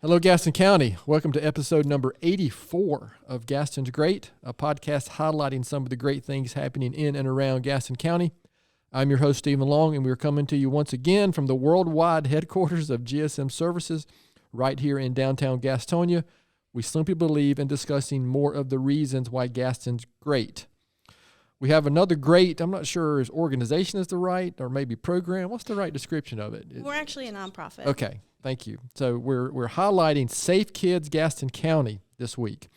Hello, Gaston County. Welcome to episode number 84 of Gaston's Great, a podcast highlighting some of the great things happening in and around Gaston County. I'm your host, Stephen Long, and we're coming to you once again from the worldwide headquarters of GSM Services right here in downtown Gastonia. We simply believe in discussing more of the reasons why Gaston's great. We have another great, I'm not sure if organization is the right, or maybe program. What's the right description of it? We're actually a nonprofit. Okay, thank you. So we're highlighting Safe Kids Gaston County this week.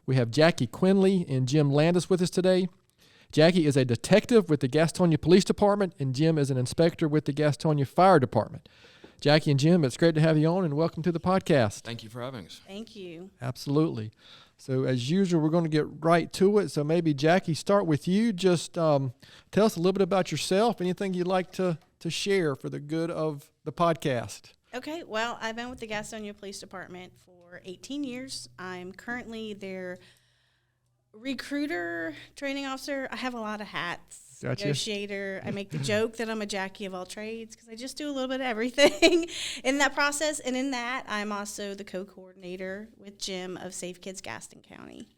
We have Jackie Quinley and Jim Landis with us today. Jackie is a detective with the Gastonia Police Department, and Jim is an inspector with the Gastonia Fire Department. Jackie and Jim, it's great to have you on, and welcome to the podcast. Thank you for having us. Thank you. Absolutely. So as usual, we're going to get right to it. So maybe, Jackie, start with you. Just tell us a little bit about yourself, anything you'd like to share for the good of the podcast. Okay, well, I've been with the Gastonia Police Department for 18 years. I'm currently their recruiter, training officer. I have a lot of hats. Gotcha. Negotiator. I make the joke that I'm a Jackie of all trades because I just do a little bit of everything in that process. And in that, I'm also the co-coordinator with Jim of Safe Kids Gaston County.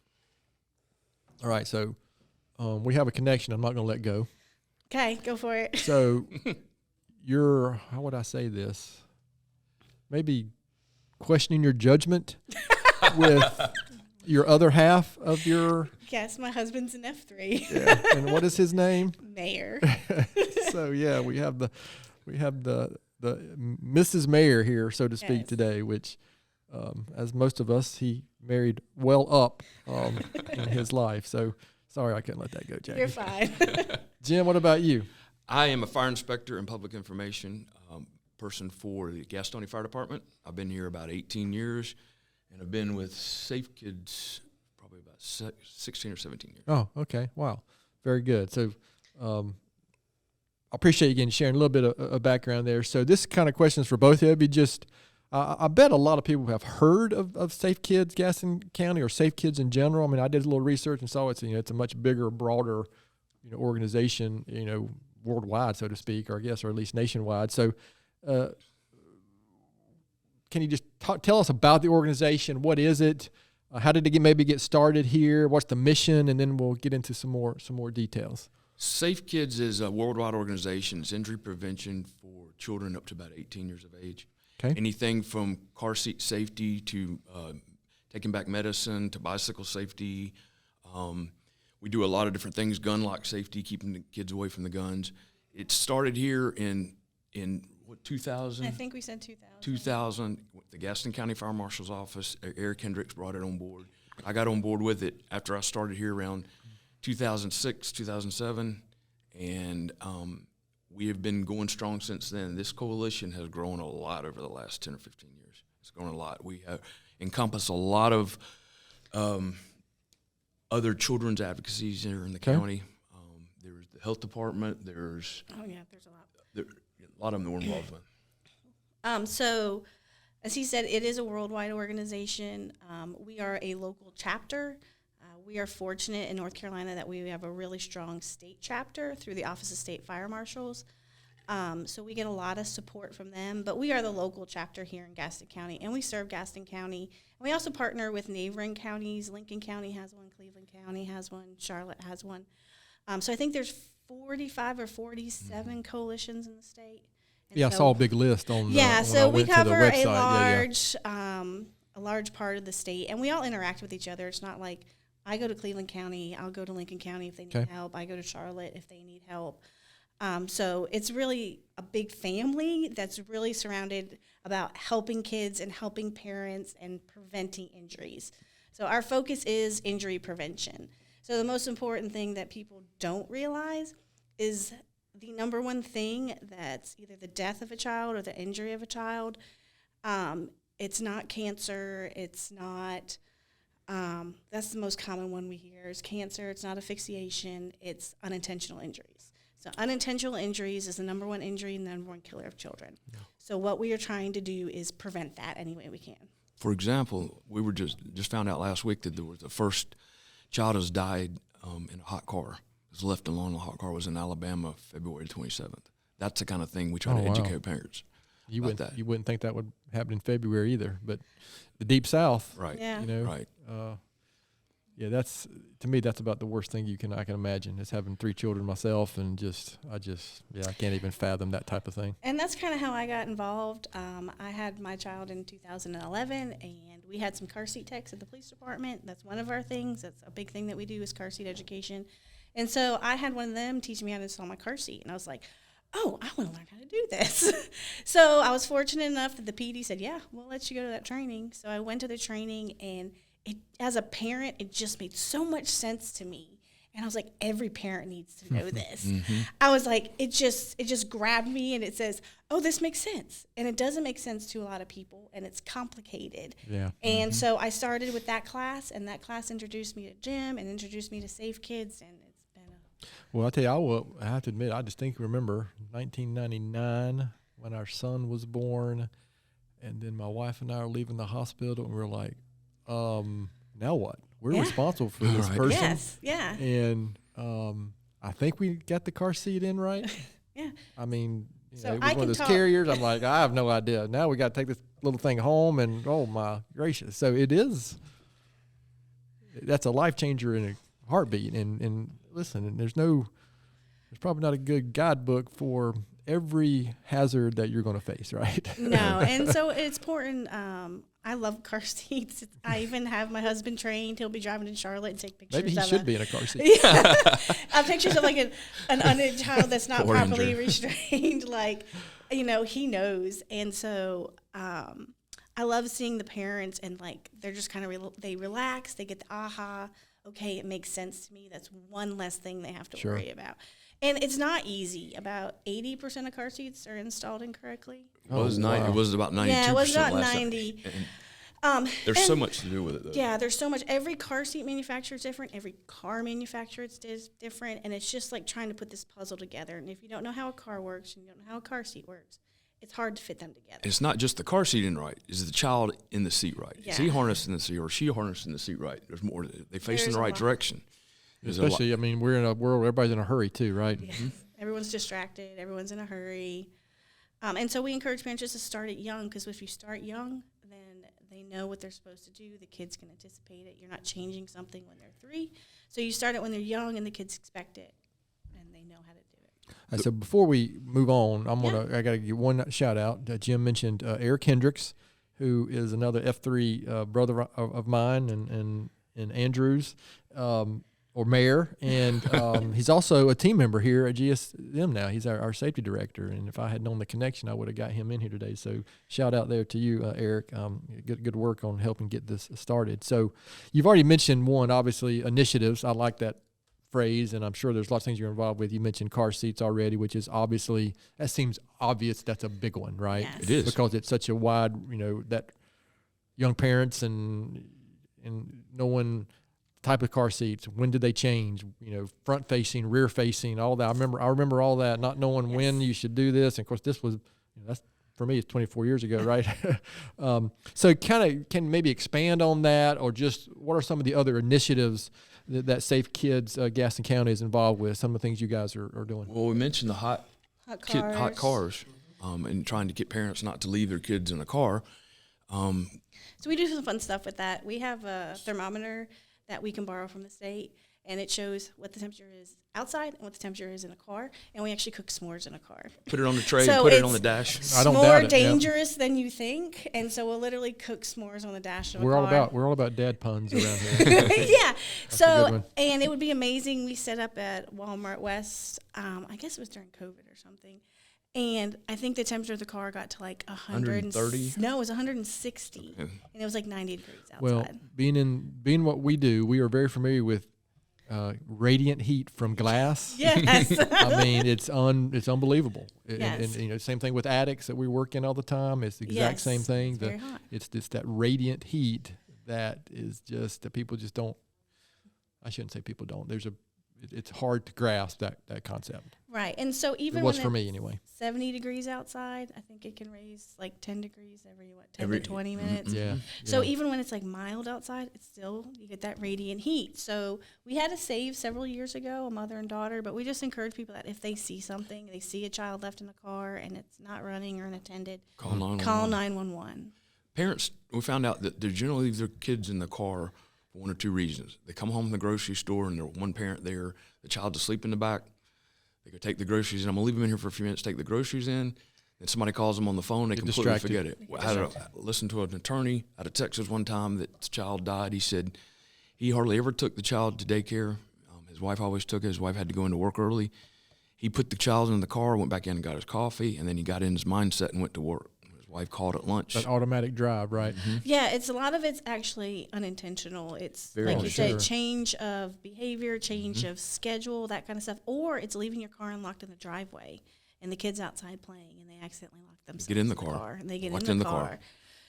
All right, so we have a connection. I'm not going to let go. Okay, go for it. So you're, how would I say this? Maybe questioning your judgment with your other half of your... Yes, my husband's an F3. Yeah. And what is his name? Mayor. So yeah, we have the Mrs. Mayor here, so to speak, Yes. today, which as most of us, he married well up in his life. So sorry I couldn't let that go, Jackie. You're fine. Jim, what about you? I am a fire inspector and public information person for the Gastonia Fire Department. I've been here about 18 years, and I've been with Safe Kids probably about 16 or 17 years. Oh, okay. Wow. Very good. So I appreciate you again sharing a little bit of background there. So this kind of question is for both of you. Just, I bet a lot of people have heard of Safe Kids Gaston County or Safe Kids in general. I mean, I did a little research and saw it's a much bigger, broader, organization, worldwide, so to speak, or I guess, or at least nationwide. So can you just tell us about the organization? What is it? How did it maybe get started here? What's the mission? And then we'll get into some more details. Safe Kids is a worldwide organization. It's injury prevention for children up to about 18 years of age. Okay. Anything from car seat safety to taking back medicine to bicycle safety. We do a lot of different things, gun lock safety, keeping the kids away from the guns. It started here in what, 2000? I think we said 2000. 2000, the Gaston County Fire Marshal's Office, Eric Hendricks brought it on board. I got on board with it after I started here around 2006, 2007, and we have been going strong since then. This coalition has grown a lot over the last 10 or 15 years. It's grown a lot. We have encompassed a lot of other children's advocacies here in the county. There's the health department. There's Oh, yeah, there's a lot. a lot of them we're involved with. So, as he said, it is a worldwide organization. We are a local chapter. We are fortunate in North Carolina that we have a really strong state chapter through the Office of State Fire Marshals. So we get a lot of support from them. But we are the local chapter here in Gaston County, and we serve Gaston County. And we also partner with neighboring counties. Lincoln County has one, Cleveland County has one, Charlotte has one. So I think there's 45 or 47 coalitions in the state. And Yeah, I saw a big list on the Yeah, so we cover a website. large part of the state, and we all interact with each other. It's not like I go to Cleveland County, I'll go to Lincoln County if they need help. I go to Charlotte if they need help. So it's really a big family that's really surrounded about helping kids and helping parents and preventing injuries. So our focus is injury prevention. So the most important thing that people don't realize is the number one thing that's either the death of a child or the injury of a child. It's not cancer. It's not, that's the most common one we hear is cancer. It's not asphyxiation. It's unintentional injuries. So unintentional injuries is the number one injury and the number one killer of children. Yeah. So what we are trying to do is prevent that any way we can. For example, we were just found out last week that there was the first child has died in a hot car. Was left alone in a hot car. Was in Alabama, February 27th. That's the kind of thing we try to educate parents. You about wouldn't that. you wouldn't think that would happen in February either, but the Deep South, Right. Yeah. you know, Right. Yeah, that's to me. That's about the worst thing I can imagine is having 3 children myself, and I can't even fathom that type of thing. And that's kind of how I got involved. I had my child in 2011, and we had some car seat techs at the police department. That's one of our things. That's a big thing that we do is car seat education. And so I had one of them teach me how to install my car seat, and I was like, oh, I want to learn how to do this. So I was fortunate enough that the PD said, yeah, we'll let you go to that training. So I went to the training, and as a parent, it just made so much sense to me. And I was like, every parent needs to know this. Mm-hmm. I was like, it just grabbed me, and it says, oh, this makes sense. And it doesn't make sense to a lot of people, and it's complicated. Yeah. And so I started with that class, and that class introduced me to Jim and introduced me to Safe Kids, and it's been Well, I tell you, I have to admit, I distinctly remember 1999 when our son was born, and then my wife and I are leaving the hospital, and we're like, now what? We're Yeah. responsible for this Right. person. Yes, yeah. And I think we got the car seat in right. Yeah. I mean, So it was I one of can those talk. carriers. I'm like, I have no idea. Now we got to take this little thing home, and oh my gracious! So it is. That's a life changer in a heartbeat. And listen, there's probably not a good guidebook for every hazard that you're going to face, right? No, and so it's important. I love car seats. I even have my husband trained. He'll be driving in Charlotte and take pictures. Maybe he of should be in a car seat. Pictures of like an unwanted child that's not Poor properly Andrew. restrained. Like, he knows. And so I love seeing the parents, and like they're just kind of they relax. They get the aha. Okay, it makes sense to me. That's one less thing they have to Sure. worry about. And it's not easy. About 80% of car seats are installed incorrectly. It was wow. It was about 92%. Yeah, it was about last time. 90. And there's so and- much to do with it, though. Yeah, there's so much. Every car seat manufacturer is different. Every car manufacturer is different. And it's just like trying to put this puzzle together. And if you don't know how a car works and you don't know how a car seat works, it's hard to fit them together. It's not just the car seat in right. Is the child in the seat right? Is he Yeah. harnessed in the seat, or is she harnessed in the seat right? There's more. They face in There's the a right lot. direction. There's a lot. Especially, I mean, we're in a world where everybody's in a hurry too, right? Yes. Everyone's distracted. Everyone's in a hurry. And so we encourage parents just to start it young, because if you start young, then they know what they're supposed to do. The kids can anticipate it. You're not changing something when they're 3. So you start it when they're young, and the kids expect it, and they know how to do it. So before we move on, I got to give one shout out. Jim mentioned Eric Hendricks, who is another F3 brother of mine and Andrew's, or mayor, and he's also a team member here at GSM now. He's our safety director, and if I had known the connection, I would have got him in here today. So shout out there to you, Eric. Good work on helping get this started. So you've already mentioned one, obviously, initiatives. I like that phrase, and I'm sure there's lots of things you're involved with. You mentioned car seats already, which is obviously, that seems obvious. That's a big one, right? Yes. It is. Because it's such a wide, that young parents and knowing type of car seats, when did they change, front facing, rear facing, all that. I remember all that, not knowing when you should do this. And of course this was, that's for me, it's 24 years ago, right? So kind of can maybe expand on that, or just what are some of the other initiatives that Safe Kids Gaston County is involved with, some of the things you guys are doing? Well, we mentioned the hot Hot cars, and trying to get parents not to leave their kids in a car. So we do some fun stuff with that. We have a thermometer that we can borrow from the state, and it shows what the temperature is outside and what the temperature is in a car, and we actually cook s'mores in a car. Put it on the tray, So put it on it's the dash. I don't more doubt it, yeah. dangerous than you think, and so we'll literally cook s'mores on the dash of a We're car. all about dad puns around here. Yeah. a good So, one. and it would be amazing. We set up at Walmart West. I guess it was during COVID or something. And I think the temperature of the car got to like 130? No, it was 160. Yeah. And it was like 90 degrees outside. Well, being what we do, we are very familiar with radiant heat from glass. Yes. I mean, it's unbelievable. Yes. And same thing with attics that we work in all the time. It's the exact Yes, same thing. it's very hot. It's just that radiant heat that is just that people just don't. I shouldn't say people don't. It's hard to grasp that concept. Right. And so even It was when for it's me anyway. 70 degrees outside, I think it can raise like 10 degrees every 20 minutes. Yeah. So even when it's like mild outside, it's still, you get that radiant heat. So we had a save several years ago, a mother and daughter, but we just encourage people that if they see something, they see a child left in the car and it's not running or unattended, Call 911. call 911. Parents, we found out that they generally leave their kids in the car for one or two reasons. They come home from the grocery store and there's one parent there, the child's asleep in the back. They go take the groceries in. I'm going to leave them in here for a few minutes, take the groceries in. Then somebody calls them on the phone. They completely forget it. I had to listen to an attorney out of Texas one time that the child died. He said he hardly ever took the child to daycare. His wife always took it. His wife had to go into work early. He put the child in the car, went back in and got his coffee, and then he got in his mindset and went to work. His wife called at lunch. That automatic drive, right? Yeah, a lot of it's actually unintentional. It's like you said, change of behavior, change of schedule, that kind of stuff. Or it's leaving your car unlocked in the driveway and the kids outside playing and they accidentally lock themselves Get in the car. And they get Locked in the car.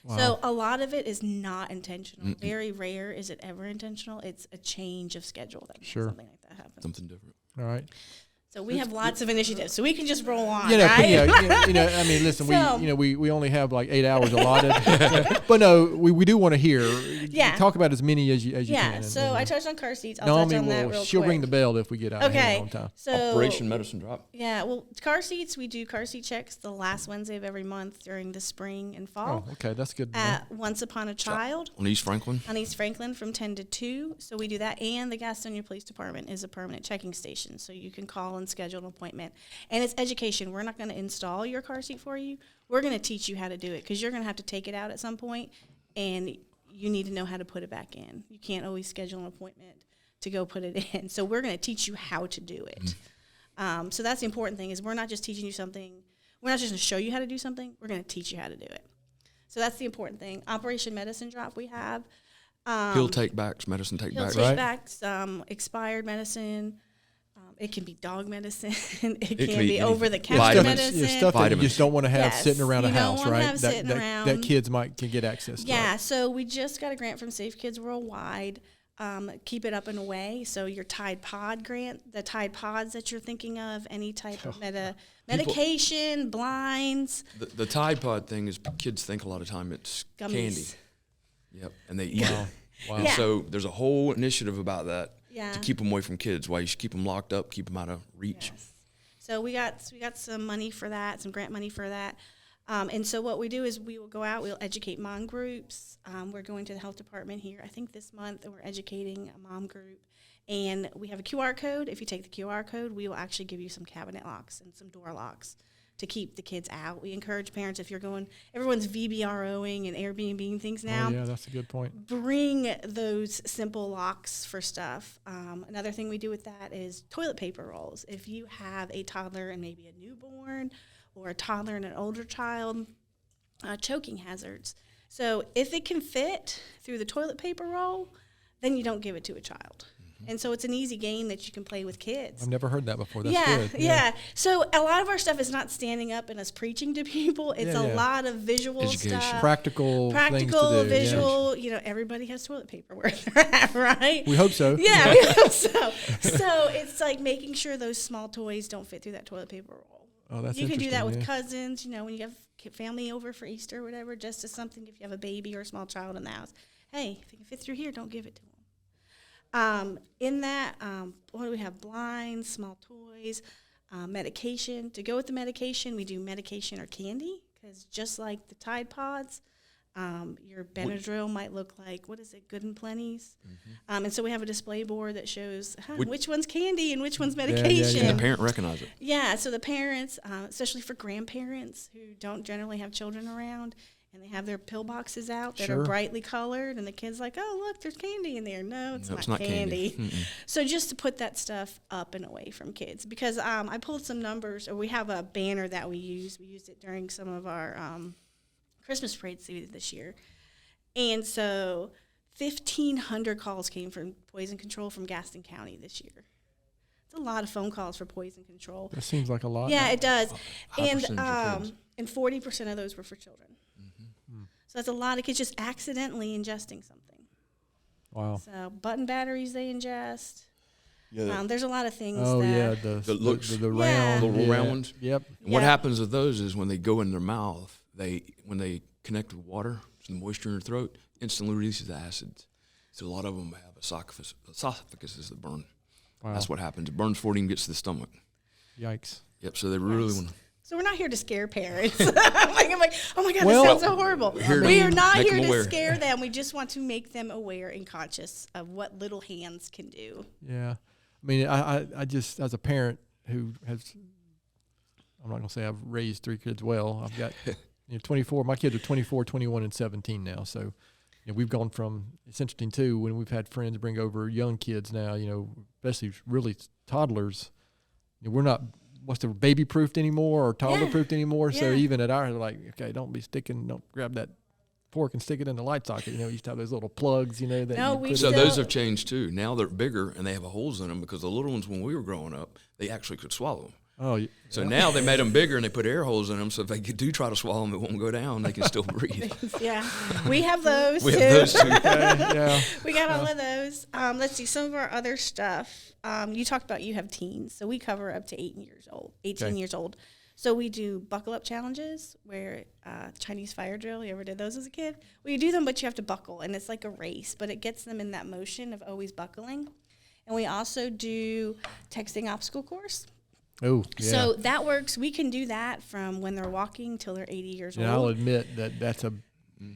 Wow. So a lot of it is not intentional. Very rare is it ever intentional. It's a change of schedule that makes something like that happen. Something different. All right. So we have lots of initiatives, so we can just roll on, right? right? I mean, listen, So- we only have like 8 hours allotted, but no, we do want to hear. Yeah. Talk about as many as you can. Yeah, so I touched on car seats. I'll Naomi touch on that real she'll quick. ring the bell if we get out of hand on time. So Operation Medicine Drop. Yeah, well, car seats, we do car seat checks the last Wednesday of every month during the spring and fall. Oh, okay, that's good. At Once Upon a Child On East Franklin. on East Franklin from 10 to 2. So we do that. And the Gastonia Police Department is a permanent checking station. So you can call and schedule an appointment. And it's education. We're not going to install your car seat for you. We're going to teach you how to do it because you're going to have to take it out at some point, and you need to know how to put it back in. You can't always schedule an appointment to go put it in. So we're going to teach you how to do it. So that's the important thing is we're not just teaching you something. We're not just going to show you how to do something. We're going to teach you how to do it. So that's the important thing. Operation Medicine Drop we have. Pill take-backs, medicine take-backs. Pill take-backs, expired medicine. It can be dog medicine. it can be over-the-counter vitamins. medicine. Stuff that you just don't want to have sitting around a house, right? That kids can get access to. Yeah, so we just got a grant from Safe Kids Worldwide. Keep it up and away. So your Tide Pod grant, the Tide Pods that you're thinking of, any type of medication, blinds. The Tide Pod thing is kids think a lot of time it's Gummies. candy. Yep, and they eat it. Wow. And so there's a whole initiative about that Yeah. to keep them away from kids. Why you should keep them locked up, keep them out of reach. Yes. So we got some money for that, some grant money for that. And so what we do is we will go out, we'll educate mom groups. We're going to the health department here, I think this month, and we're educating a mom group. And we have a QR code. If you take the QR code, we will actually give you some cabinet locks and some door locks to keep the kids out. We encourage parents, if you're going, everyone's VBROing and Airbnb things now. Oh, yeah, that's a good point. Bring those simple locks for stuff. Another thing we do with that is toilet paper rolls. If you have a toddler and maybe a newborn or a toddler and an older child, choking hazards. So if it can fit through the toilet paper roll, then you don't give it to a child. And so it's an easy game that you can play with kids. I've never heard that before. That's good. Yeah. So a lot of our stuff is not standing up and us preaching to people. It's a lot of visual Education. stuff. Practical things to do. Visual. You know, everybody has toilet paper where they're at, right? We hope so. Yeah, we hope so. So it's like making sure those small toys don't fit through that toilet paper roll. Oh, that's You can do that with interesting, cousins, you know, when you have family over for Easter or whatever, just as something if you have a baby or a small child in the house. Hey, if it can fit through here, don't give it to them. In that, what do we have? Blinds, small toys, medication. To go with the medication, we do medication or candy, because just like the Tide Pods, your Benadryl might look like, what is it, Good and Plenty's? And so we have a display board that shows which one's candy and which one's medication. And the parent recognize it. Yeah, so the parents, especially for grandparents who don't generally have children around, and they have their pill boxes out that are brightly colored, and the kid's like, oh, look, there's candy in there. No, it's not candy. So just to put that stuff up and away from kids. Because I pulled some numbers, or we have a banner that we use. We used it during some of our Christmas parades this year. And so 1,500 calls came from poison control from Gaston County this year. It's a lot of phone calls for poison control. That seems like a lot. Yeah, it does. High percentage of kids. And 40% of those were for children. So that's a lot of kids just accidentally ingesting something. Wow. So button batteries they ingest. Yeah. There's a lot of things. Oh, that, yeah, The looks, the Yeah. round. little round ones. Yep. And what Yeah. happens with those is when they go in their mouth, when they connect with water, so the moisture in their throat instantly releases the acids. So a lot of them have esophaguses that burn. Wow. That's what happens. It burns before it even gets to the stomach. Yikes. Yep. So they really want to. So we're not here to scare parents. I'm like, oh my God, Well, this sounds so horrible. here to We are not make here them to aware. scare them. We just want to make them aware and conscious of what little hands can do. Yeah. I mean, I just, as a parent who has, I'm not going to say I've raised 3 kids well. I've got 24. My kids are 24, 21, and 17 now. So, we've gone from, it's interesting too, when we've had friends bring over young kids now, especially really toddlers, we're not, baby proofed anymore or toddler proofed anymore. So Yeah. even at our, like, okay, don't grab that fork and stick it in the light socket. You used to have those little plugs, that No, you we put So in. those have changed too. Now they're bigger and they have holes in them because the little ones, when we were growing up, they actually could swallow them. Oh, So now they made them bigger and they put air holes in them, so if they do try to swallow them, it won't go down. They can still breathe. Yeah, we have those We too. have those too. yeah. We got all of those. Let's see some of our other stuff. You talked about you have teens, so we cover up to 18 years old. So we do buckle up challenges where Chinese fire drill. You ever did those as a kid? Well, you do them, but you have to buckle, and it's like a race, but it gets them in that motion of always buckling. And we also do texting obstacle course. Oh, yeah. So that works. We can do that from when they're walking till they're 80 years And I'll old. admit that's a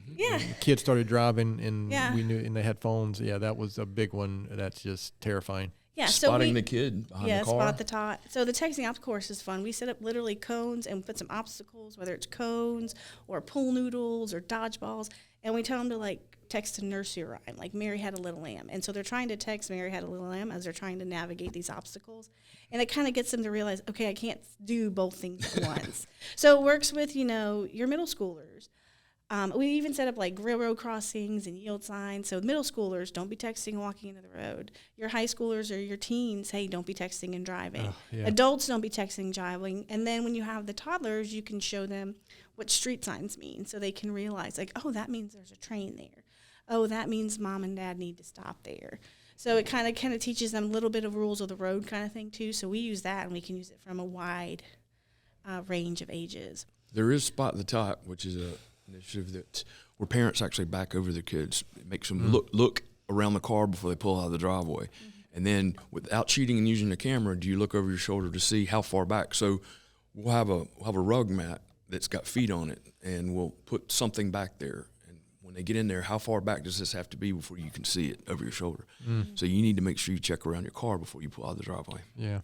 Yeah. when kids started driving and Yeah. we knew, and they had phones. Yeah, that was a big one. That's just terrifying. Yeah, so Spotting we, the kid behind yeah, the car. spot the tot. So the texting obstacle course is fun. We set up literally cones and put some obstacles, whether it's cones or pool noodles or dodgeballs, and we tell them to like text a nursery rhyme, like Mary Had a Little Lamb. And so they're trying to text Mary Had a Little Lamb as they're trying to navigate these obstacles. And it kind of gets them to realize, okay, I can't do both things at once. So it works with, your middle schoolers. We even set up like railroad crossings and yield signs. So middle schoolers, don't be texting and walking into the road. Your high schoolers or your teens, hey, don't be texting and driving. Yeah. Adults, don't be texting and driving. And then when you have the toddlers, you can show them what street signs mean so they can realize, like, oh, that means there's a train there. Oh, that means mom and dad need to stop there. So it kind of teaches them a little bit of rules of the road kind of thing, too. So we use that, and we can use it from a wide range of ages. There is Spot the Tot, which is a initiative where parents actually back over their kids. It makes them look around the car before they pull out of the driveway. And then without cheating and using the camera, do you look over your shoulder to see how far back? So we'll have a rug mat that's got feet on it, and we'll put something back there. And when they get in there, how far back does this have to be before you can see it over your shoulder? So you need to make sure you check around your car before you pull out of the driveway. Yeah.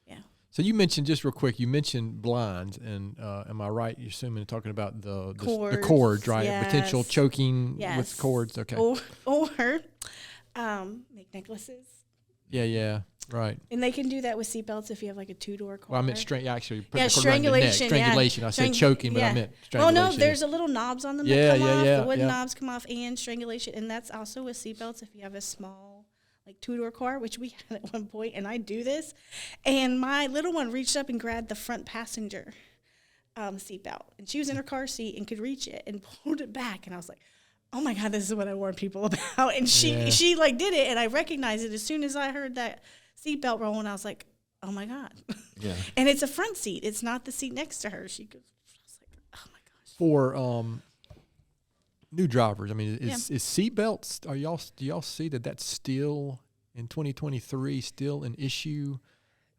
Yeah. So you mentioned, just real quick, you mentioned blinds, and am I right? You're assuming talking about the cords, right? Yes. Potential choking Yes. with cords. Okay. Or make necklaces. Yeah, right. And they can do that with seatbelts if you have like a 2-door car. Well, I meant actually put Yeah, the cord around the neck. strangulation. Strangulation. I said choking, but I meant Oh strangulation. no, there's a little knobs on them Yeah, that come yeah, off. yeah, The wooden yeah. knobs come off, and strangulation, and that's also with seatbelts if you have a small like 2-door car, which we had at one point, and I do this, and my little one reached up and grabbed the front passenger seatbelt, and she was in her car seat and could reach it and pulled it back, and I was like, oh my God, this is what I warn people about, and she like did it, and I recognized it as soon as I heard that seatbelt rolling. I was like, oh my God. Yeah. And it's a front seat. It's not the seat next to her. She goes, I was like, oh my gosh. For new drivers, I mean, is seatbelts? Do y'all see that's still in 2023 still an issue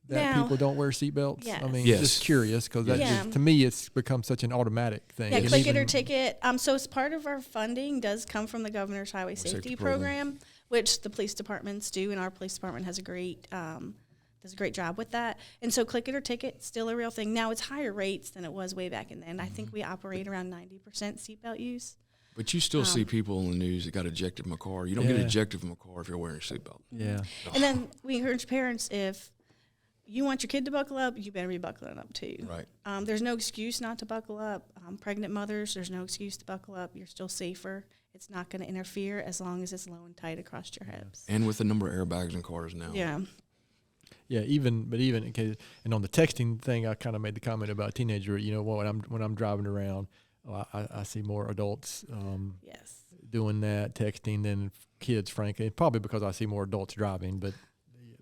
that Now, people don't wear seatbelts? yes. I mean, Yes. just curious because that Yeah. just, to me it's become such an automatic thing. Yeah, And click it or even- ticket. So as part of our funding does come from the Governor's Highway Safety Program, which the police departments do, and our police department has a great job with that. And so click it or ticket, still a real thing. Now it's higher rates than it was way back in then. I think we operate around 90% seatbelt use. But you still see people in the news that got ejected from a car. You don't get Yeah. ejected from a car if you're wearing a seatbelt. Yeah. And then we encourage parents, if you want your kid to buckle up, you better be buckling up too. Right. There's no excuse not to buckle up. Pregnant mothers, there's no excuse to buckle up. You're still safer. It's not going to interfere as long as it's low and tight across your hips. And with the number of airbags in cars now. Yeah. Yeah, even in case, and on the texting thing, I kind of made the comment about teenager. You know, when I'm driving around, I see more adults Yes. doing that texting than kids, frankly. Probably because I see more adults driving, but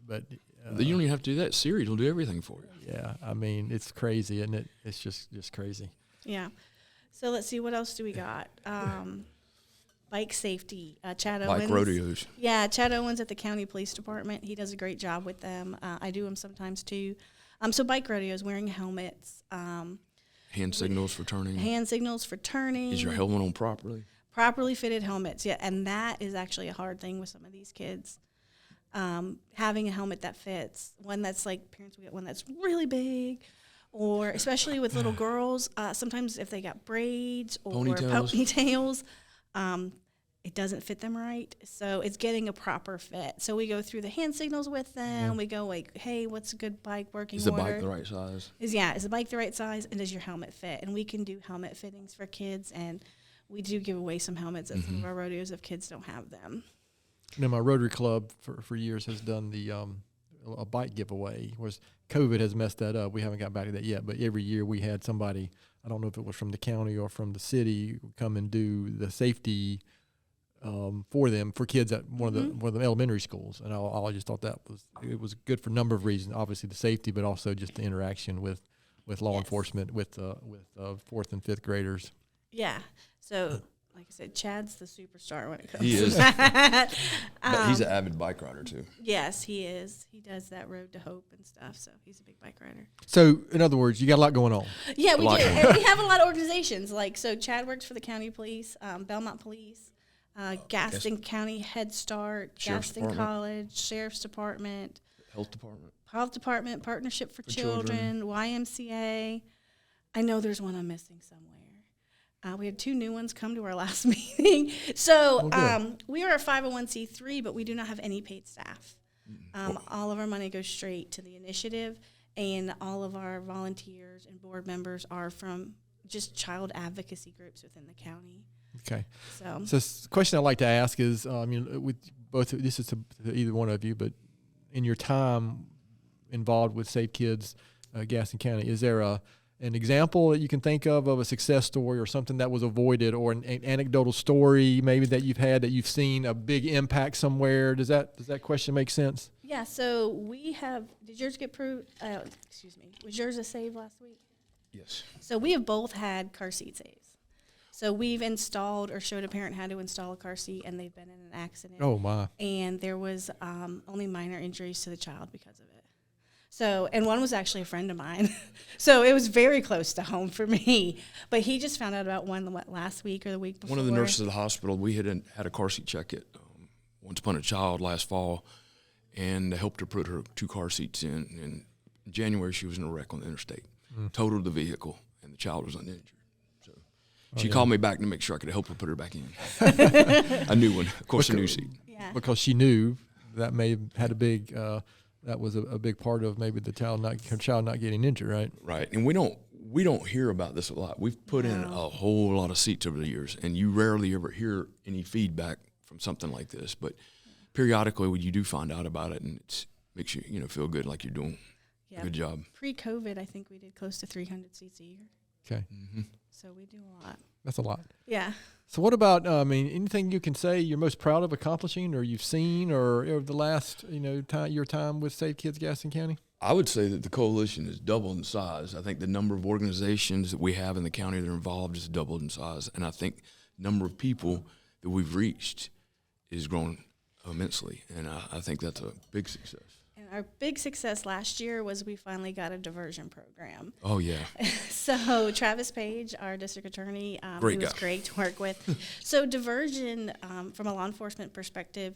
But you don't even have to do that. Siri will do everything for you. Yeah, I mean, it's crazy, isn't it? It's just crazy. Yeah. So let's see, what else do we got? Bike safety. Chad Bike Owens. rodeos. Yeah, Chad Owens at the county police department. He does a great job with them. I do them sometimes too. So bike rodeos, wearing helmets. Hand signals for turning. Hand signals for turning. Is your helmet on properly? Properly fitted helmets, yeah. And that is actually a hard thing with some of these kids. Having a helmet that fits. One that's like, parents will get one that's really big. Or especially with little girls, sometimes if they got braids or ponytails, it doesn't fit them right. So it's getting a proper fit. So we go through the hand signals with them. Yeah. We go like, hey, what's a good bike working order? Is the bike the right size? Is the bike the right size? And does your helmet fit? And we can do helmet fittings for kids. And we do give away some helmets at some of our rodeos if kids don't have them. Now, my Rotary Club for years has done the a bike giveaway. Whereas COVID has messed that up. We haven't got back to that yet. But every year we had somebody, I don't know if it was from the county or from the city, come and do the safety for kids at one of the elementary schools. And I just thought it was good for a number of reasons. Obviously the safety, but also just the interaction with law enforcement, with fourth and fifth graders. Yeah. So, like I said, Chad's the superstar when it comes to that. But he's an avid bike rider, too. Yes, he is. He does that Road to Hope and stuff, so he's a big bike rider. So, in other words, you got a lot going on. Yeah, we do. And we have a lot of organizations. So Chad works for the county police, Belmont Police, Gaston County Head Start, Gaston College, Sheriff's Department. Health Department, Partnership for Children, YMCA. I know there's one I'm missing somewhere. We had 2 new ones come to our last meeting. So we are a 501c3, but we do not have any paid staff. All of our money goes straight to the initiative, and all of our volunteers and board members are from just child advocacy groups within the county. Okay. So the question I'd like to ask is, with both, this is to either one of you, but in your time involved with Safe Kids Gaston County, is there an example that you can think of a success story or something that was avoided, or an anecdotal story maybe that you've had that you've seen a big impact somewhere? Does that question make sense? Yeah, so we have, did yours get proved, was yours a save last week? Yes. So we have both had car seat saves. So we've installed or showed a parent how to install a car seat, and they've been in an accident. Oh, my. And there was only minor injuries to the child because of it. So, and one was actually a friend of mine. So it was very close to home for me. But he just found out about one, last week or the week before? One of the nurses at the hospital, we had a car seat check it once upon a child last fall, and they helped her put her 2 car seats in. In January, she was in a wreck on the interstate. Totaled the vehicle, and the child was uninjured. So she called me back to make sure I could help her put her back in. A new one, of course, a new seat. Yeah. Because she knew that may have had a big that was a big part of maybe her child not getting injured, right? Right, and we don't hear about this a lot. We've put in a whole lot of seats over the years, and you rarely ever hear any feedback from something like this. But periodically, when you do find out about it, and it makes you feel good, like you're doing a good job. Pre-COVID, I think we did close to 300 seats a year. Okay. So we do a lot. That's a lot. Yeah. So what about, anything you can say you're most proud of accomplishing or you've seen or over the last, your time with Safe Kids Gaston County? I would say that the coalition is doubled in size. I think the number of organizations that we have in the county that are involved is doubled in size. And I think the number of people that we've reached is grown immensely. And I think that's a big success. And our big success last year was we finally got a diversion program. Oh, yeah. So Travis Page, our district attorney, he was great to work with. So diversion, from a law enforcement perspective,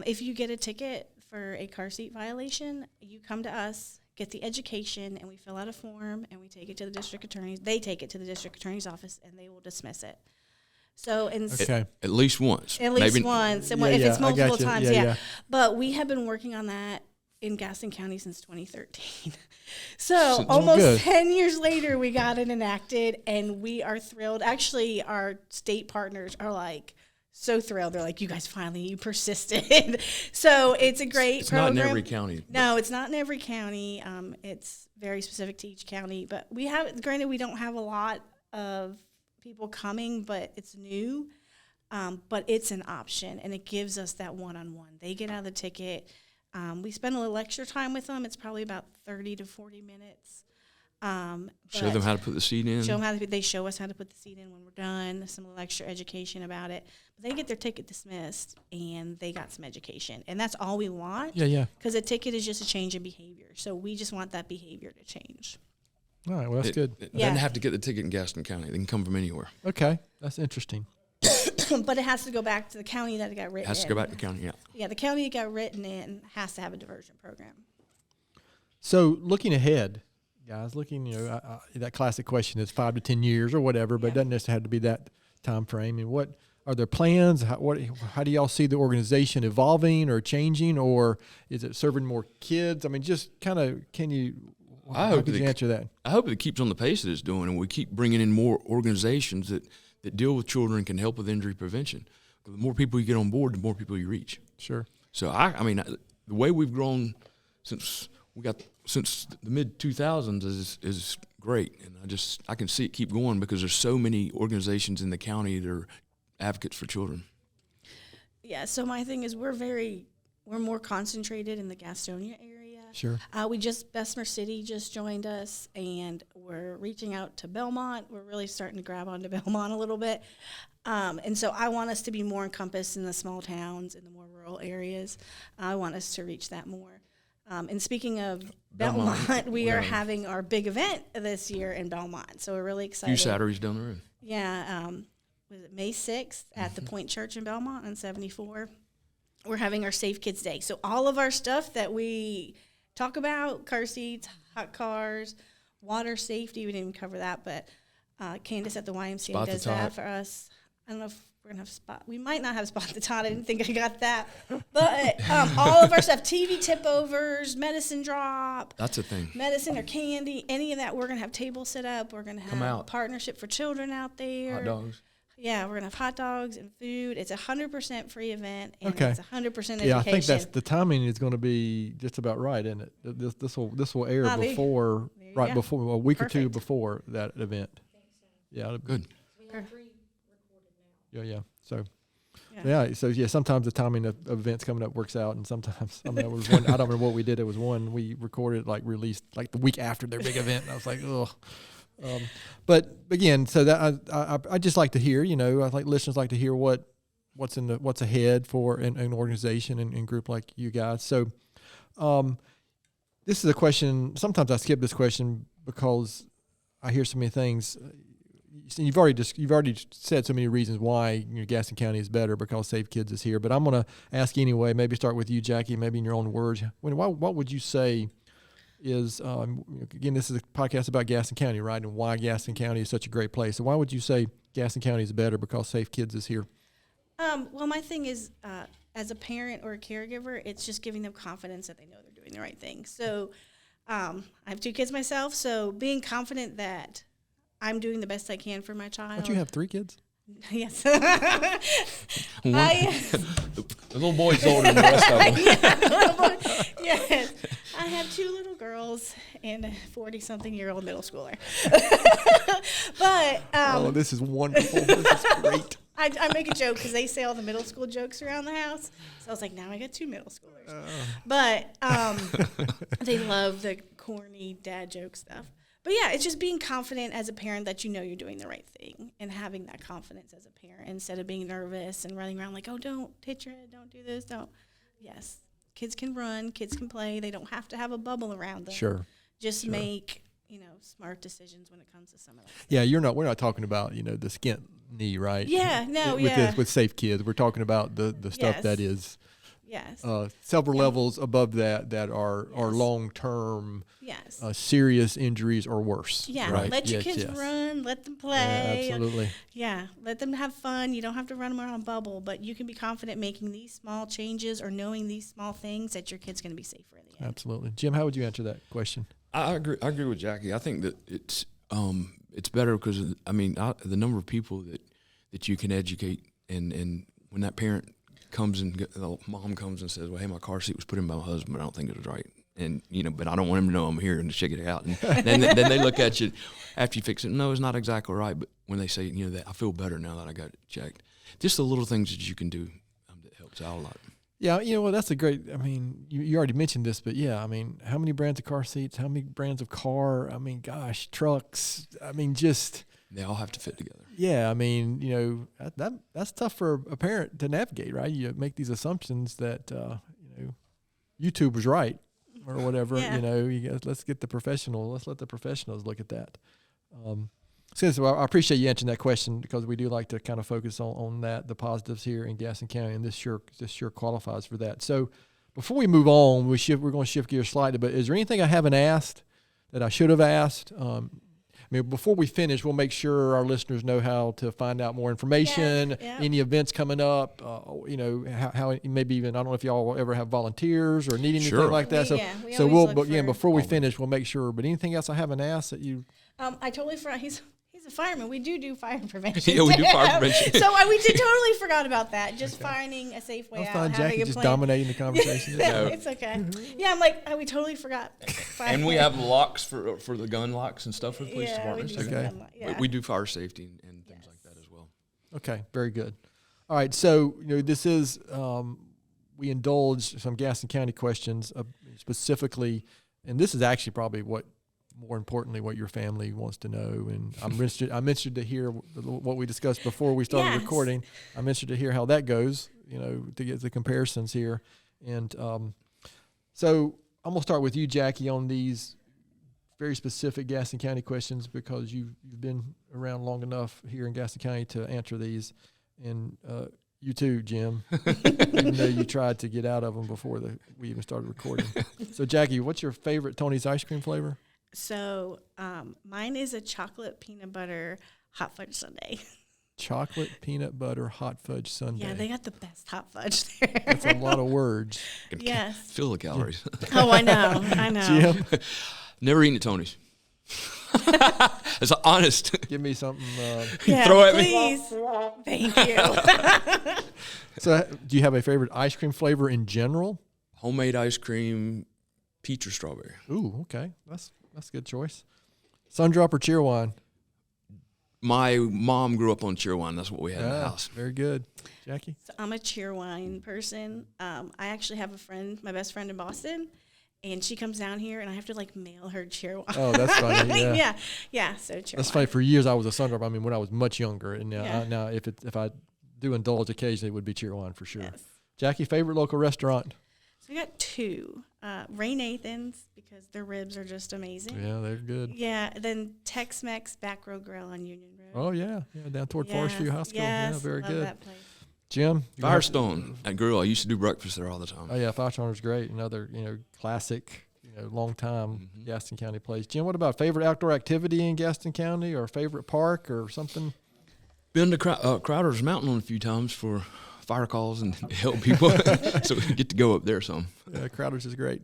if you get a ticket for a car seat violation, you come to us, get the education, and we fill out a form, and we take it to the district attorney's. They take it to the district attorney's office, and they will dismiss it. So at least once. At least maybe once. And if it's multiple times, yeah. But we have been working on that in Gaston County since 2013. So almost 10 years later, we got it enacted, and we are thrilled. Actually, our state partners are so thrilled. They're like, you guys you persisted. So it's a great program. It's not in every county. No, it's not in every county. It's very specific to each county. But granted, we don't have a lot of people coming, but it's new. But it's an option, and it gives us that one-on-one. They get out of the ticket. We spend a little extra time with them. It's probably about 30 to 40 minutes. Show them how to put the seed in. They show us how to put the seed in when we're done. Some little extra education about it. But they get their ticket dismissed, and they got some education, and that's all we want. Yeah. Because a ticket is just a change in behavior, so we just want that behavior to change. All right, well, that's good. They didn't have to get the ticket in Gaston County. They can come from anywhere. Okay, that's interesting. But it has to go back to the county that it got written in. Has to go back to the county, yeah. Yeah, the county it got written in has to have a diversion program. So looking ahead, guys, that classic question is 5 to 10 years or whatever, but it doesn't necessarily have to be that time frame. And what are there plans? How do y'all see the organization evolving or changing, or is it serving more kids? I mean, just kind of, how could you answer that? I hope it keeps on the pace that it's doing, and we keep bringing in more organizations that deal with children and can help with injury prevention. The more people you get on board, the more people you reach. Sure. So I mean, the way we've grown since the mid 2000s is great, and I can see it keep going because there's so many organizations in the county that are advocates for children. Yeah. So my thing is we're more concentrated in the Gastonia area. Sure. Bessemer City just joined us, and we're reaching out to Belmont. We're really starting to grab onto Belmont a little bit. And so I want us to be more encompassed in the small towns, in the more rural areas. I want us to reach that more. And speaking of Belmont, we are having our big event this year in Belmont. So we're really excited. A few Saturdays down the road. Yeah. Was it May 6th at the Point Church in Belmont on 74? We're having our Safe Kids Day. So all of our stuff that we talk about, car seats, hot cars, water safety, we didn't even cover that, but Candace at the YMCA does that for us. I don't know if we're going to have Spot. We might not have Spot the Tot. I didn't think I got that. But all of our stuff, TV tip-overs, medicine drop. That's a thing. Medicine or candy, any of that, we're going to have tables set up. We're going to have a partnership for children out there. Hot dogs. Yeah, we're going to have hot dogs and food. It's a 100% free event, and it's 100% education. Yeah, I think the timing is going to be just about right, isn't it? This will air before a week or two before that event. Yeah, good. We have 3 recorded now. Yeah. So sometimes the timing of events coming up works out, and sometimes I was one. I don't remember what we did. It was one we recorded released the week after their big event, and I was like, ugh. But again, so that I just like to hear, I think listeners like to hear what's ahead for an organization and group like you guys. So, this is a question. Sometimes I skip this question because I hear so many things. You've already said so many reasons why Gaston County is better because Safe Kids is here. But I'm going to ask you anyway. Maybe start with you, Jackie. Maybe in your own words. What would you say? Is again, this is a podcast about Gaston County, right? And why Gaston County is such a great place. So why would you say Gaston County is better because Safe Kids is here? Well, my thing is, as a parent or a caregiver, it's just giving them confidence that they know they're doing the right thing. So I have 2 kids myself, so being confident that I'm doing the best I can for my child. Don't you have 3 kids? Yes. The little boy's older than the rest of them. Yes. I have 2 little girls and a 40-something-year-old middle schooler. But this is wonderful. This is great. I make a joke because they say all the middle school jokes around the house. So I was like, now I got 2 middle schoolers. But they love the corny dad joke stuff. But yeah, it's just being confident as a parent that you're doing the right thing and having that confidence as a parent instead of being nervous and running around like, oh, don't hit your head, don't do this, don't. Yes, kids can run, kids can play. They don't have to have a bubble around them. Sure. Just make, smart decisions when it comes to some of that. Yeah, we're not talking about, the skint knee, right? Yeah, no, with Safe Kids. We're talking about the stuff that is several levels above that are long-term serious injuries or worse. Yeah, right? Let your kids run, let them play. Yeah, absolutely. Yeah, let them have fun. You don't have to run them around a bubble, but you can be confident making these small changes or knowing these small things that your kid's going to be safer in the end. Absolutely. Jim, how would you answer that question? I agree with Jackie. I think that it's better because, the number of people that you can educate and when that parent comes and the mom comes and says, well, hey, my car seat was put in by my husband, but I don't think it was right. And, but I don't want him to know I'm here and to check it out. And then they look at you after you fix it. No, it's not exactly right. But when they say, that I feel better now that I got it checked. Just the little things that you can do that helps out a lot. Yeah, well, that's a great. I mean, you already mentioned this, but yeah, I mean, how many brands of car seats? How many brands of car? I mean, gosh, trucks. I mean, just they all have to fit together. Yeah, I mean, that's tough for a parent to navigate, right? You make these assumptions that YouTube was right or whatever. Yeah. Let's get the professional. Let's let the professionals look at that. So I appreciate you answering that question because we do like to kind of focus on that, the positives here in Gaston County, and this sure qualifies for that. So before we move on, we're going to shift gears slightly. But is there anything I haven't asked that I should have asked? Before we finish, we'll make sure our listeners know how to find out more information, any events coming up, how maybe even, I don't know if y'all will ever have volunteers or need anything like that. Before we finish, we'll make sure. But anything else I haven't asked that you? I totally forgot. He's a fireman. We do fire prevention. Yeah, we do fire prevention. So we totally forgot about that. Just finding a safe way out. I was fine, Jackie, just dominating the conversation. No. It's okay. Yeah, I'm like, we totally forgot. And we have locks for the gun locks and stuff for the police department. We do fire safety and things like that as well. Okay, very good. All right, so this is we indulge some Gaston County questions specifically, and this is actually probably more importantly, what your family wants to know. And I'm interested to hear what we discussed before we started recording. I'm interested to hear how that goes, to get the comparisons here. And so I'm going to start with you, Jackie, on these very specific Gaston County questions because you've been around long enough here in Gaston County to answer these. And you too, Jim, even though you tried to get out of them before we even started recording. So, Jackie, what's your favorite Tony's ice cream flavor? So mine is a chocolate peanut butter hot fudge sundae. Chocolate peanut butter hot fudge sundae. Yeah, they got the best hot fudge there. That's a lot of words. Yes. Fill the calories. Oh, I know. Jim? Never eaten at Tony's. It's honest. Give me something. Throw at please. Me. Thank you. So do you have a favorite ice cream flavor in general? Homemade ice cream, peach or strawberry. Ooh, okay. That's a good choice. Sundrop or Cheerwine? My mom grew up on Cheerwine. That's what we had in the house. Very good. Jackie? So I'm a Cheerwine person. I actually have a friend, my best friend in Boston, and she comes down here, and I have to mail her Cheerwine. Oh, that's funny. Yeah. So Cheerwine. That's funny. For years, I was a Sundrop. I mean, when I was much younger, and now if I do indulge occasionally, it would be Cheerwine for sure. Yes. Jackie, favorite local restaurant? So I got two. Ray Nathan's, because their ribs are just amazing. Yeah, they're good. Yeah, then Tex-Mex Back Row Grill on Union Road. Oh, yeah, down toward Forest View High School. Yes, yeah, very love good. That place. Jim? Firestone at Grill. I used to do breakfast there all the time. Oh, yeah, Firestone is great. Another, classic, long time Gaston County place. Jim, what about favorite outdoor activity in Gaston County or favorite park or something? Been to Crowder's Mountain a few times for fire calls and help people. So we get to go up there some. Yeah, Crowder's is great.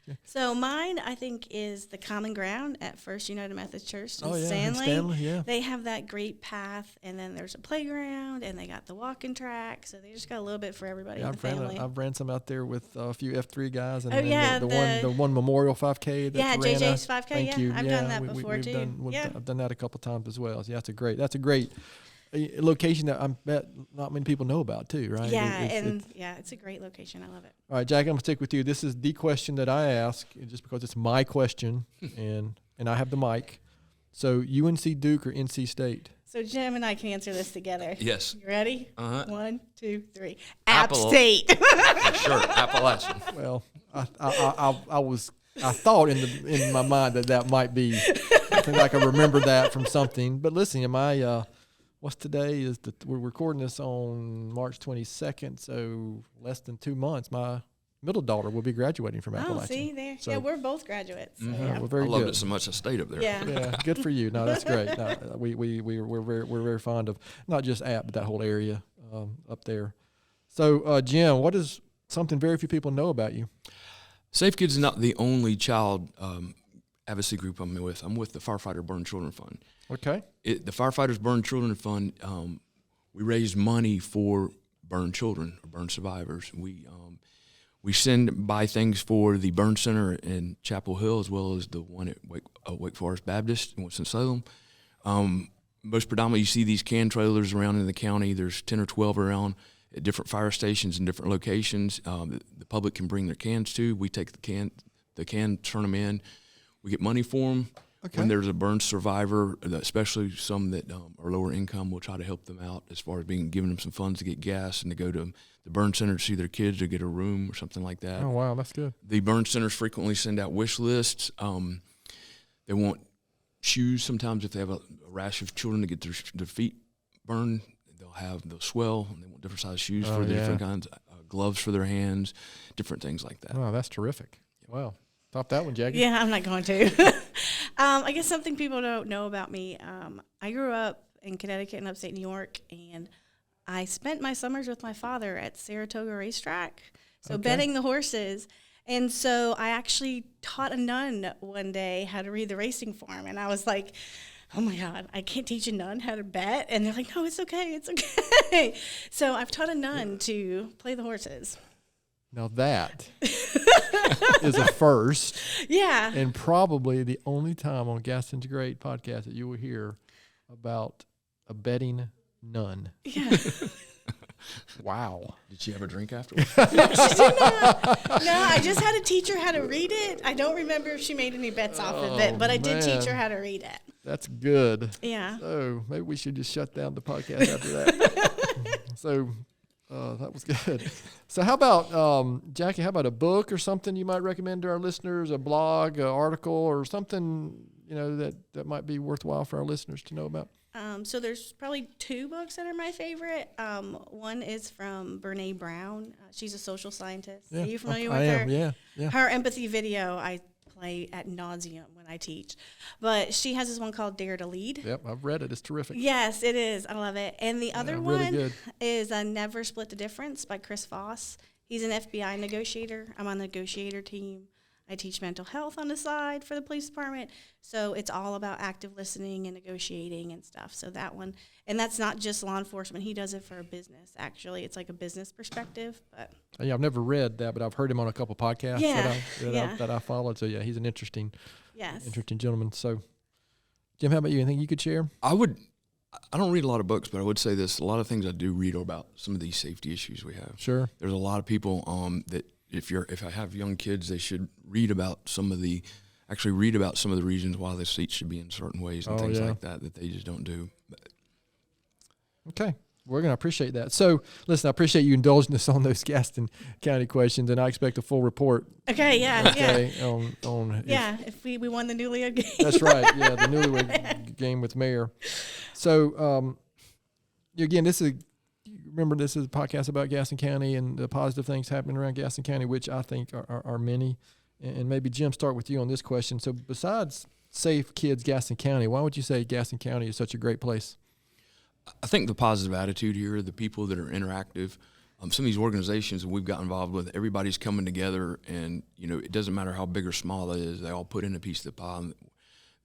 Yeah. So mine, I think, is the Common Ground at First United Methodist Church in Stanley. Stanley. Yeah. They have that great path, and then there's a playground, and they got the walking track. So they just got a little bit for everybody in the family. I've ran some out there with a few F3 guys. And the one Memorial 5K. JJ's 5K. Thank you. I've done that before too. I've done that a couple times as well. So that's a great location that I bet not many people know about too, right? It's a great location. I love it. All right, Jack, I'm gonna stick with you. This is the question that I ask, just because it's my question, and I have the mic. So UNC Duke or NC State? So Jim and I can answer this together. Yes. You ready? Uh-huh. 1, 2, 3. App State. Sure, Appalachian. Well, I thought in my mind that might be. I think I can remember that from something. But listen, what's today? We're recording this on March 22nd, so less than 2 months. My middle daughter will be graduating from Appalachian. Oh, see there. So, we're both graduates. So we're very I loved good. it so much I stayed up there. Yeah. Good for you. No, that's great. No, we're very fond of not just App, but that whole area up there. So, Jim, what is something very few people know about you? Safe Kids is not the only child advocacy group I'm with. I'm with the Firefighter Burn Children Fund. Okay. The Firefighters Burn Children Fund, we raise money for burn children or burn survivors. We buy things for the burn center in Chapel Hill, as well as the one at Wake Forest Baptist in Winston-Salem. Most predominantly, you see these can trailers around in the county. There's 10 or 12 around at different fire stations in different locations. The public can bring their cans to. We take the can, turn them in. We get money for them. Okay. When there's a burn survivor, especially some that are lower income, we'll try to help them out as far as giving them some funds to get gas and to go to the burn center to see their kids or get a room or something like that. Oh, wow, that's good. The burn centers frequently send out wish lists. They want shoes sometimes if they have a rash of children to get their feet burned. They'll swell, and they want different size shoes for the different kinds, gloves for their hands, different things like that. Oh, that's terrific. Wow. Top that one, Jackie. Yeah, I'm not going to. I guess something people don't know about me, I grew up in Connecticut and upstate New York, and I spent my summers with my father at Saratoga Racetrack, so betting the horses. And so I actually taught a nun one day how to read the racing form, and I was like, oh my God, I can't teach a nun how to bet. And they're like, no, it's okay, it's okay. So I've taught a nun to play the horses. Now that is a first. Yeah. And probably the only time on Gaston's Great podcast that you will hear about a betting nun. Yeah. Wow. Did she have a drink afterwards? She did not. No, I just had to teach her how to read it. I don't remember if she made any bets off of it, but I did teach her how to read it. That's good. Yeah. So maybe we should just shut down the podcast after that. So that was good. So how about, Jackie, how about a book or something you might recommend to our listeners, a blog, an article, or something, that might be worthwhile for our listeners to know about? So there's probably two books that are my favorite. One is from Brene Brown. She's a social scientist. Yeah. Are you familiar with I her? am, yeah. Her empathy video I play ad nauseum when I teach. But she has this one called Dare to Lead. Yep, I've read it. It's terrific. Yes, it is. I love it. And the other really one good. is Never Split the Difference by Chris Voss. He's an FBI negotiator. I'm on the negotiator team. I teach mental health on the side for the police department. So it's all about active listening and negotiating and stuff. So that one, and that's not just law enforcement. He does it for a business, actually. It's like a business perspective. But Yeah, I've never read that, but I've heard him on a couple podcasts that I followed. So, yeah, he's an interesting gentleman. So, Jim, how about you? Anything you could share? I don't read a lot of books, but I would say this. A lot of things I do read are about some of these safety issues we have. Sure. There's a lot of people that if I have young kids, they should read about some of the reasons why the seats should be in certain ways and things like that they just don't do. Okay. We're going to appreciate that. So, listen, I appreciate you indulging us on those Gaston County questions, and I expect a full report. okay, yeah. If we won the newlywed game. That's right. Yeah, the newlywed game with Mayor. So, again, this is a podcast about Gaston County and the positive things happening around Gaston County, which I think are many. And maybe, Jim, start with you on this question. So besides Safe Kids Gaston County, why would you say Gaston County is such a great place? I think the positive attitude here, the people that are interactive, some of these organizations that we've got involved with, everybody's coming together, and it doesn't matter how big or small it is, they all put in a piece of the pie, and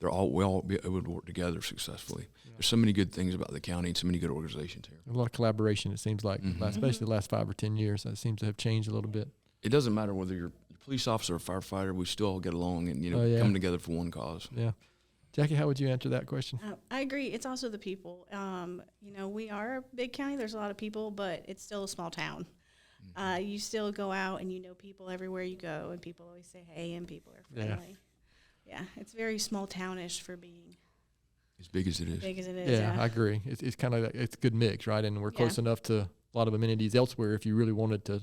we all be able to work together successfully. Yeah. There's so many good things about the county and so many good organizations here. A lot of collaboration, it seems like, especially the last 5 or 10 years. That seems to have changed a little bit. It doesn't matter whether you're a police officer or a firefighter, we still all get along and come together for one cause. Yeah. Jackie, how would you answer that question? I agree. It's also the people. We are a big county. There's a lot of people, but it's still a small town. You still go out and you know people everywhere you go, and people always say hey, and people are friendly. Yeah, it's very small townish for being as big as it is. Yeah, I agree. It's kind of it's a good mix, right? And we're close enough to a lot of amenities elsewhere. If you really wanted to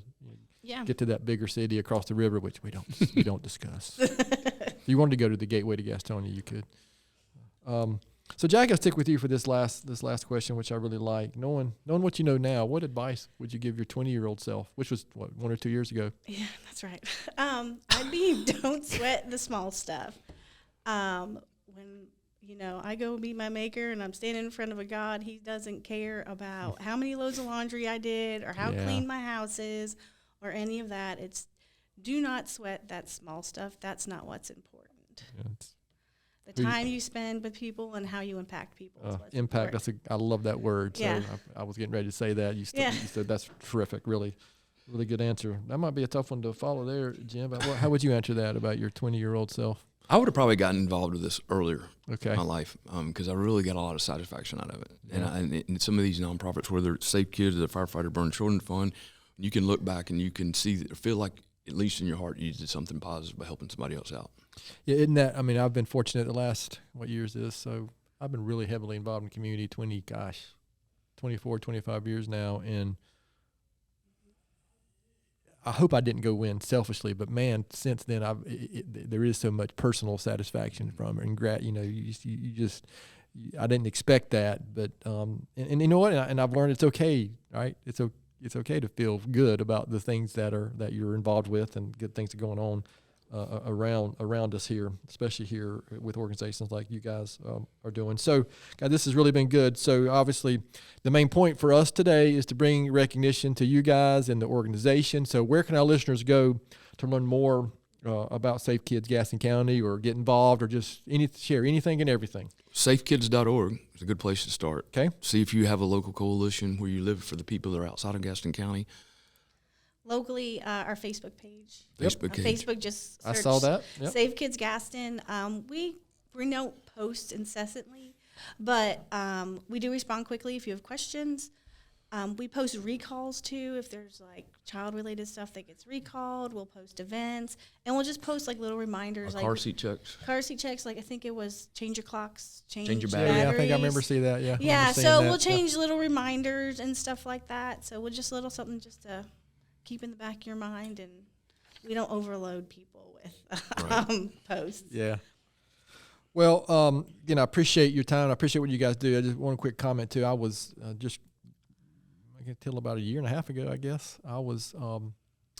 get to that bigger city across the river, which we don't discuss. If you wanted to go to the gateway to Gastonia, you could. So, Jack, I'll stick with you for this last question, which I really like. Knowing what you know now, what advice would you give your 20-year-old self, which was, 1 or 2 years ago? Yeah, that's right. I'd be don't sweat the small stuff. When, I go meet my maker and I'm standing in front of a God, he doesn't care about how many loads of laundry I did or how clean my house is or any of that. It's do not sweat that small stuff. That's not what's important. Yeah, the time you spend with people and how you impact people. Impact. I love that word. So yeah. I was getting ready to say that. You said that's terrific. Really, really good answer. That might be a tough one to follow there, Jim. But how would you answer that about your 20-year-old self? I would have probably gotten involved with this earlier Okay. in my life because I really got a lot of satisfaction out of it. And some of these nonprofits, whether it's Safe Kids or the Firefighter Burn Children Fund, you can look back and you can see that, feel like at least in your heart you did something positive by helping somebody else out. Yeah, isn't that? I mean, I've been fortunate the last what years is so I've been really heavily involved in community 24, 25 years now, and I hope I didn't go in selfishly, but man, since then there is so much personal satisfaction from it, and you just I didn't expect that, but and you know what, and I've learned it's okay, right? It's okay to feel good about the things that you're involved with and good things are going on around us here, especially here with organizations like you guys are doing. So, God, this has really been good. So, obviously, the main point for us today is to bring recognition to you guys and the organization. So, where can our listeners go to learn more about Safe Kids Gaston County, or get involved, or just share anything and everything? SafeKids.org is a good place to start. Okay. See if you have a local coalition where you live for the people that are outside of Gaston County. Locally, our Facebook page. Facebook page. Facebook, just search I saw that. Yep. Safe Kids Gaston. We don't post incessantly, but we do respond quickly if you have questions. We post recalls too. If there's like child-related stuff that gets recalled, we'll post events, and we'll just post like little reminders, like car seat checks. Car seat checks. Like I think it was change your clocks, change your batteries. Yeah, I think I remember seeing that. Yeah. Yeah. So we'll change little reminders and stuff like that. So we'll just something just to keep in the back of your mind, and we don't overload people with posts. Yeah. Well, again, I appreciate your time. I appreciate what you guys do. I just want a quick comment too. I was till about a year and a half ago, I guess, I was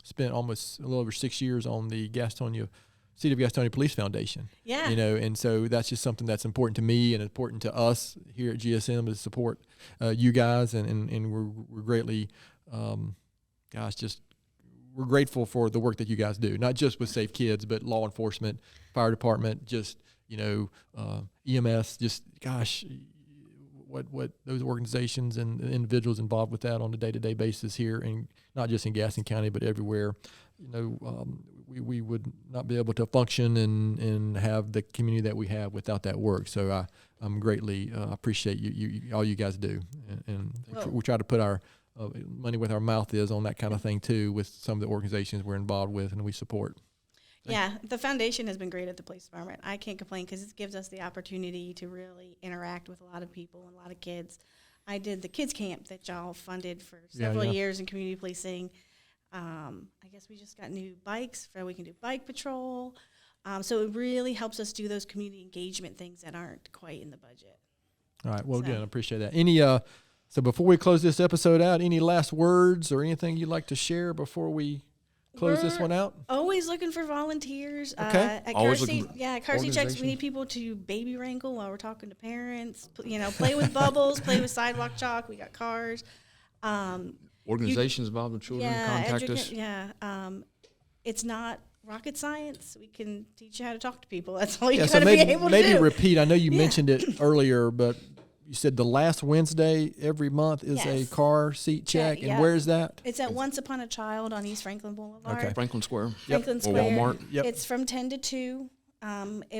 spent almost a little over 6 years on the City of Gastonia Police Foundation. Yeah. And so that's just something that's important to me and important to us here at GSM to support you guys, and we're greatly, we're grateful for the work that you guys do, not just with Safe Kids, but law enforcement, fire department, just, EMS, just, gosh, what those organizations and individuals involved with that on a day-to-day basis here, and not just in Gaston County, but everywhere, we would not be able to function and have the community that we have without that work. So I'm greatly appreciate you all you guys do, and we try to put our money where our mouth is on that kind of thing too, with some of the organizations we're involved with and we support. Yeah, the foundation has been great at the police department. I can't complain because it gives us the opportunity to really interact with a lot of people and a lot of kids. I did the kids camp that y'all funded for several years in community policing. I guess we just got new bikes so we can do bike patrol. So it really helps us do those community engagement things that aren't quite in the budget. All right. Well, again, I appreciate that. So before we close this episode out, any last words or anything you'd like to share before we close this one out? Always looking for volunteers. Okay. At Always car seat checks, we need people to baby wrangle while we're talking to parents. Play with bubbles, play with sidewalk chalk. We got cars. Organizations involved with children, contact us. Yeah. It's not rocket science. We can teach you how to talk to people. That's all you got to maybe, be able to maybe do. repeat. I know you mentioned it earlier, but you said the last Wednesday every month is a car seat check. And where is that? It's at Once Upon a Child on East Franklin Boulevard. Okay. Franklin Square. Franklin Or Square. Walmart. Yep. It's from 10 to 2.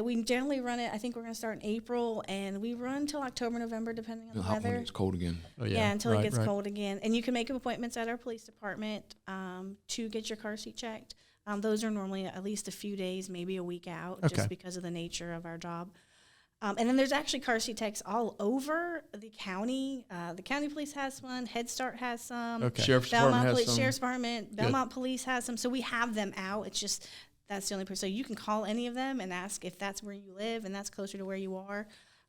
We generally run it, I think we're going to start in April, and we run until October, November, depending on the Hot when weather. it's cold again. Oh, Until it gets cold again. And you can make appointments at our police department to get your car seat checked. Those are normally at least a few days, maybe a week out, just because of the nature of our job. And then there's actually car seat techs all over the county. The county police has one. Head Start has some. Okay. Sheriff's Department has some. Sheriff's Department. Belmont Police has some. So we have them out. It's just that's the only person. So you can call any of them and ask if that's where you live and that's closer to where you are.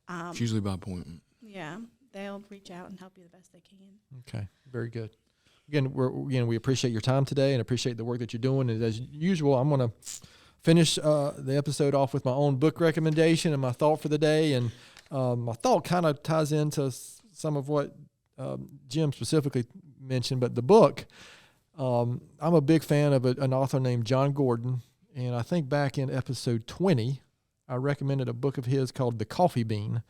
It's usually by appointment. Yeah, they'll reach out and help you the best they can. Okay, very good. Again, we appreciate your time today and appreciate the work that you're doing. And as usual, I'm going to finish the episode off with my own book recommendation and my thought for the day. And my thought kind of ties into some of what Jim specifically mentioned, but the book, I'm a big fan of an author named John Gordon. And I think back in episode 20, I recommended a book of his called The Coffee Bean,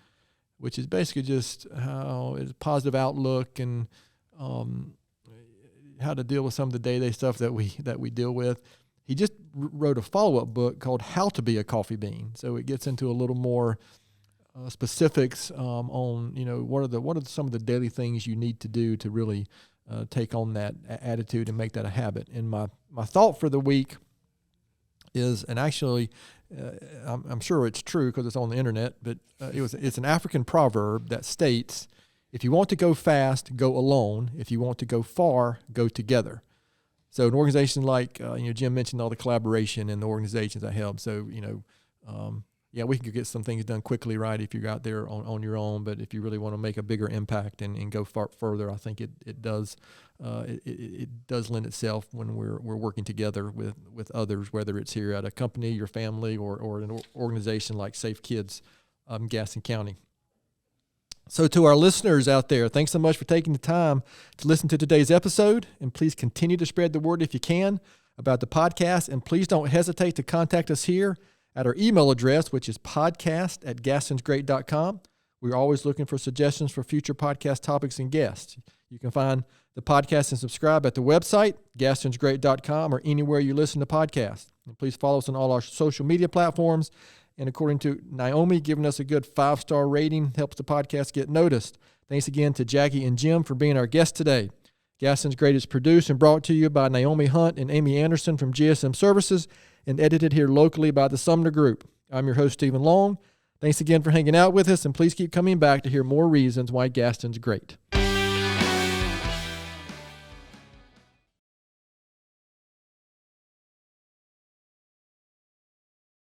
which is basically just how it's a positive outlook and how to deal with some of the day-to-day stuff that we deal with. he just wrote a follow-up book called How to Be a Coffee Bean. So it gets into a little more specifics on, what are some of the daily things you need to do to really take on that attitude and make that a habit. And my thought for the week is, and actually I'm sure it's true because it's on the internet, but it's an African proverb that states, if you want to go fast, go alone. If you want to go far, go together. So an organization like, Jim mentioned all the collaboration and the organizations that help. So, we can get some things done quickly, right, if you're out there on your own. But if you really want to make a bigger impact and go further, I think it does lend itself when we're working together with others, whether it's here at a company, your family, or an organization like Safe Kids Gaston County. So to our listeners out there, thanks so much for taking the time to listen to today's episode. And please continue to spread the word if you can about the podcast. And please don't hesitate to contact us here at our email address, which is podcast@gastonsgreat.com. We're always looking for suggestions for future podcast topics and guests. You can find the podcast and subscribe at the website, gastonsgreat.com, or anywhere you listen to podcasts. And please follow us on all our social media platforms. And according to Naomi, giving us a good 5-star rating helps the podcast get noticed. Thanks again to Jackie and Jim for being our guests today. Gaston's Great is produced and brought to you by Naomi Hunt and Amy Anderson from GSM Services and edited here locally by the Sumner Group. I'm your host, Stephen Long. Thanks again for hanging out with us, and please keep coming back to hear more reasons why Gaston's great.